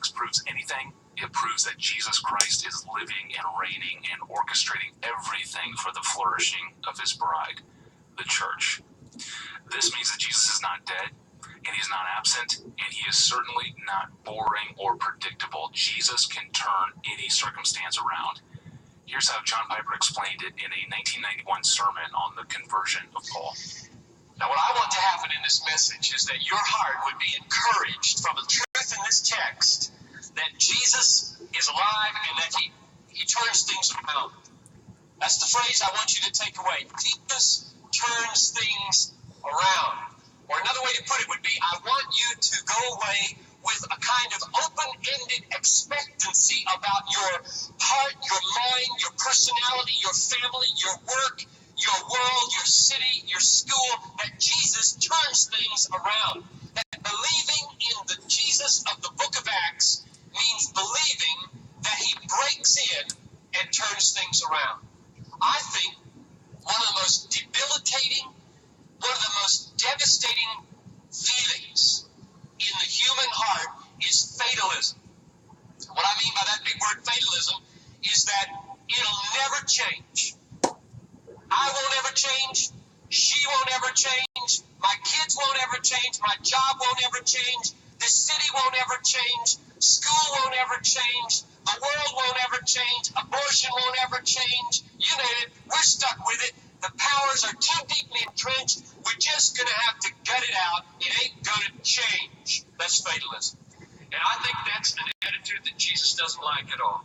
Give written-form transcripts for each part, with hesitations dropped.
Acts proves anything, it proves that Jesus Christ is living and reigning and orchestrating everything for the flourishing of his bride, the church. This means that Jesus is not dead, and he's not absent, and he is certainly not boring or predictable. Jesus can turn any circumstance around. Here's how John Piper explained it in a 1991 sermon on the conversion of Paul. Now, what I want to happen in this message is that your heart would be encouraged from the truth in this text that Jesus is alive and that he turns things around. That's the phrase I want you to take away. Jesus turns things around. Or another way to put it would be, I want you to go away with a kind of open-ended expectancy about your heart, your mind, your personality, your family, your work, your world, your city, your school, that Jesus turns things around. That believing in the Jesus of the book of Acts means believing that he breaks in and turns things around. I think one of the most debilitating, one of the most devastating feelings in the human heart is fatalism. What I mean by that big word fatalism is that it'll never change. I won't ever change. She won't ever change. My kids won't ever change. My job won't ever change. The city won't ever change. School won't ever change. The world won't ever change. Abortion won't ever change. You name it. We're stuck with it. The powers are too deeply entrenched. We're just going to have to gut it out. It ain't going to change. That's fatalism. And I think that's an attitude that Jesus doesn't like at all,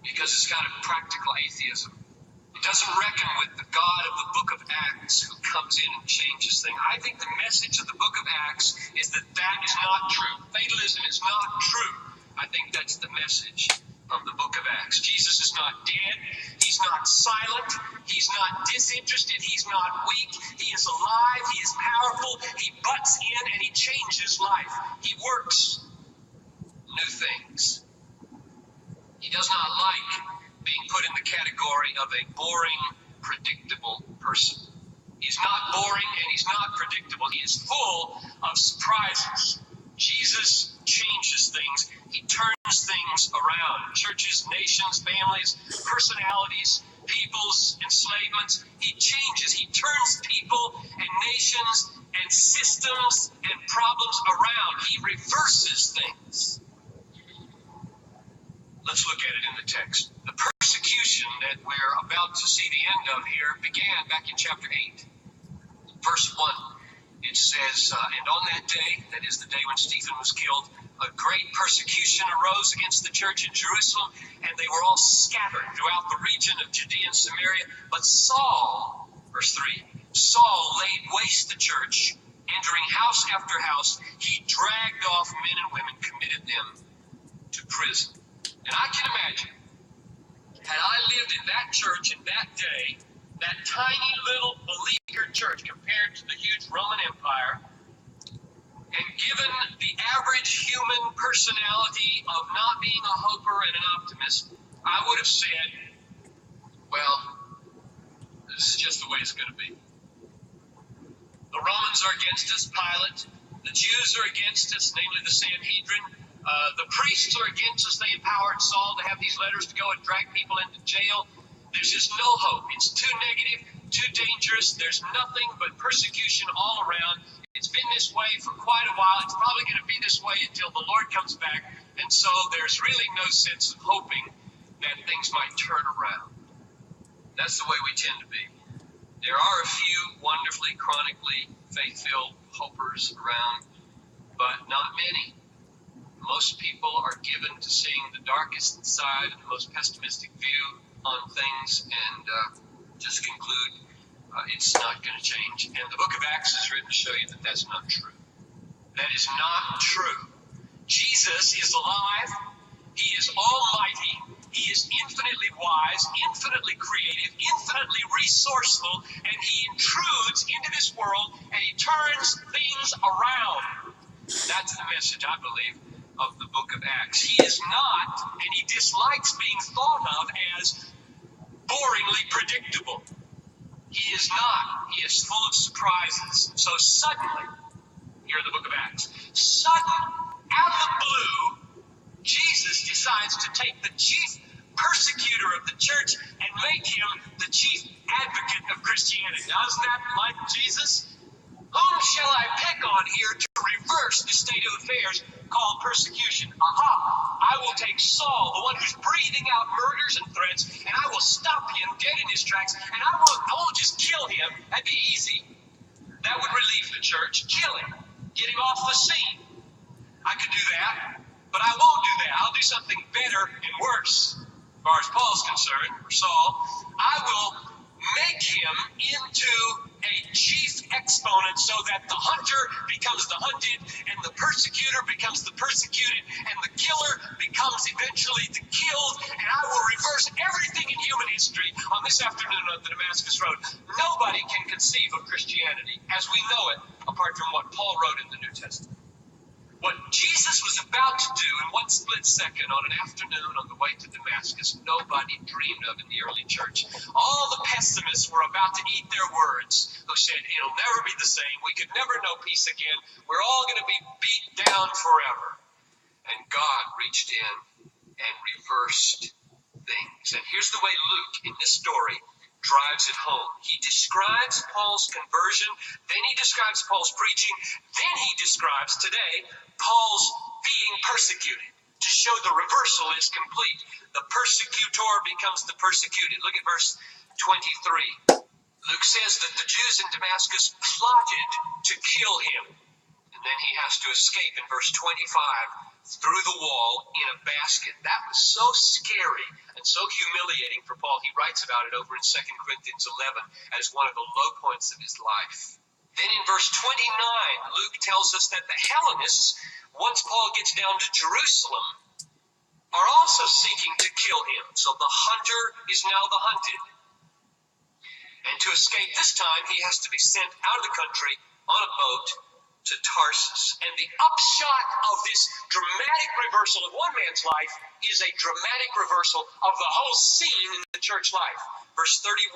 because it's kind of practical atheism. It doesn't reckon with the God of the book of Acts who comes in and changes things. I think the message of the book of Acts is that that is not true. Fatalism is not true. I think that's the message of the book of Acts. Jesus is not dead. He's not silent. He's not disinterested. He's not weak. He is alive. He is powerful. He butts in and he changes life. He works new things. He does not like being put in the category of a boring, predictable person. He's not boring and he's not predictable. He is full of surprises. Jesus changes things. He turns things around. Churches, nations, families, personalities, peoples, enslavements. He changes. He turns people and nations and systems and problems around. He reverses things. Let's look at it in the text. The persecution that we're about to see the end of here began back in chapter 8. Verse 1, it says, and on that day, that is the day when Stephen was killed, a great persecution arose against the church in Jerusalem, and they were all scattered throughout the region of Judea and Samaria. But Saul, verse 3, Saul laid waste the church, entering house after house. He dragged off men and women, committed them to prison. And I can imagine, had I lived in that church in that day, that tiny little beleaguered church compared to the huge Roman Empire, and given the average human personality of not being a hoper and an optimist, I would have said, well, this is just the way it's going to be. The Romans are against us, Pilate. The Jews are against us, namely the Sanhedrin. The priests are against us. They empowered Saul to have these letters to go and drag people into jail. There's just no hope. It's too negative, too dangerous. There's nothing but persecution all around. It's been this way for quite a while. It's probably going to be this way until the Lord comes back. And so there's really no sense of hoping that things might turn around. That's the way we tend to be. There are a few wonderfully, chronically faith-filled hopers around, but not many. Most people are given to seeing the darkest side and the most pessimistic view on things and just conclude it's not going to change. And the book of Acts is written to show you that that's not true. That is not true. Jesus is alive. He is almighty. He is infinitely wise, infinitely creative, infinitely resourceful, and he intrudes into this world and he turns things around. That's the message, I believe, of the book of Acts. He is not, and he dislikes being thought of as boringly predictable. He is not. He is full of surprises. So suddenly, here in the book of Acts, suddenly, out of the blue, Jesus decides to take the chief persecutor of the church and make him the chief advocate of Christianity. Now, isn't that like Jesus? Whom shall I pick on here to reverse the state of affairs called persecution? Aha! I will take Saul, the one who's breathing out murders and threats, and I will stop him dead in his tracks, and I won't just kill him. That'd be easy. That would relieve the church. Kill him. Get him off the scene. I could do that, but I won't do that. I'll do something better and worse. As far as Paul's concerned, or Saul, I will make him into a chief exponent so that the hunter becomes the hunted, and the persecutor becomes the persecuted, and the killer becomes eventually the killed, and I will reverse everything in human history on this afternoon on the Damascus Road. Nobody can conceive of Christianity as we know it apart from what Paul wrote in the New Testament. What Jesus was about to do in one split second on an afternoon on the way to Damascus, nobody dreamed of in the early church. All the pessimists were about to eat their words, who said, it'll never be the same. We could never know peace again. We're all going to be beat down forever. And God reached in and reversed things. And here's the way Luke, in this story, drives it home. He describes Paul's conversion, then he describes Paul's preaching, then he describes today Paul's being persecuted to show the reversal is complete. The persecutor becomes the persecuted. Look at verse 23. Luke says that the Jews in Damascus plotted to kill him, and then he has to escape in verse 25 through the wall in a basket. That was so scary and so humiliating for Paul. He writes about it over in 2 Corinthians 11 as one of the low points of his life. Then in verse 29, Luke tells us that the Hellenists, once Paul gets down to Jerusalem, are also seeking to kill him. So the hunter is now the hunted. And to escape this time, he has to be sent out of the country on a boat to Tarsus. And the upshot of this dramatic reversal of one man's life is a dramatic reversal of the whole scene in the church life. Verse 31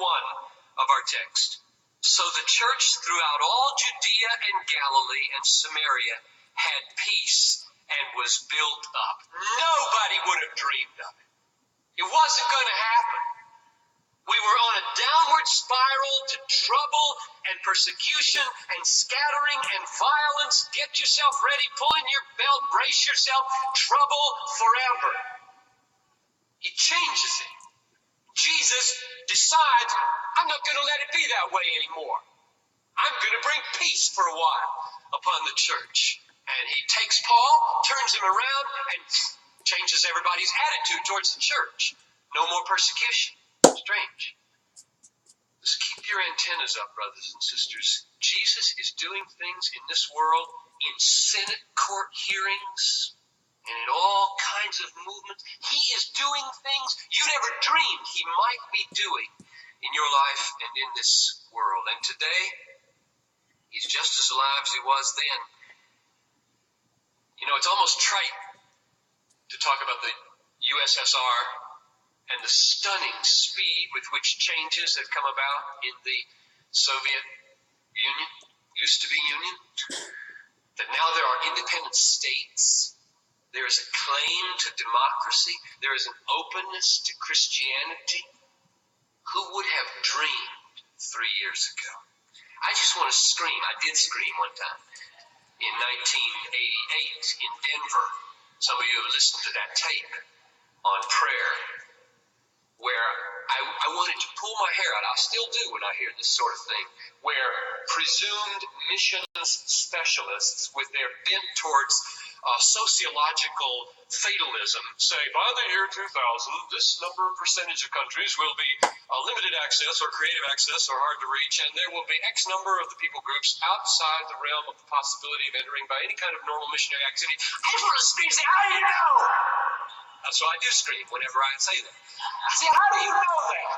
of our text. So the church throughout all Judea and Galilee and Samaria had peace and was built up. Nobody would have dreamed of it. It wasn't going to happen. We were on a downward spiral to trouble and persecution and scattering and violence. Get yourself ready, pull in your belt, brace yourself. Trouble forever. He changes it. Jesus decides, I'm not going to let it be that way anymore. I'm going to bring peace for a while upon the church. And he takes Paul, turns him around, and changes everybody's attitude towards the church. No more persecution. Strange. Just keep your antennas up, brothers and sisters. Jesus is doing things in this world in Senate court hearings and in all kinds of movements. He is doing things you never dreamed he might be doing in your life and in this world. And today, he's just as alive as he was then. You know, it's almost trite to talk about the USSR and the stunning speed with which changes have come about in the Soviet Union, used to be Union, that now there are independent states. There is a claim to democracy. There is an openness to Christianity. Who would have dreamed 3 years ago? I just want to scream. I did scream one time in 1988 in Denver. Some of you have listened to that tape on prayer, where I wanted to pull my hair out. I still do when I hear this sort of thing, where presumed missions specialists with their bent towards sociological fatalism say, by the year 2000, this number of percentage of countries will be limited access or creative access or hard to reach, and there will be X number of the people groups outside the realm of the possibility of entering by any kind of normal missionary activity. I just want to scream and say, how do you know? That's why I do scream whenever I say that. I say, how do you know that?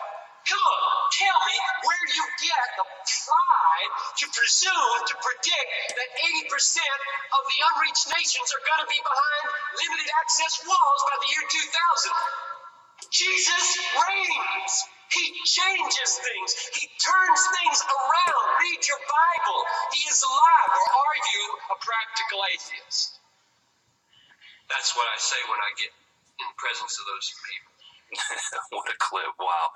Come on, tell me where you get the pride to presume to predict that 80% of the unreached nations are going to be behind limited access walls by the year 2000. Jesus reigns. He changes things. He turns things around. Read your Bible. He is alive. Or are you a practical atheist? That's That's what I say when I get in the presence of those people. What a clip. Wow.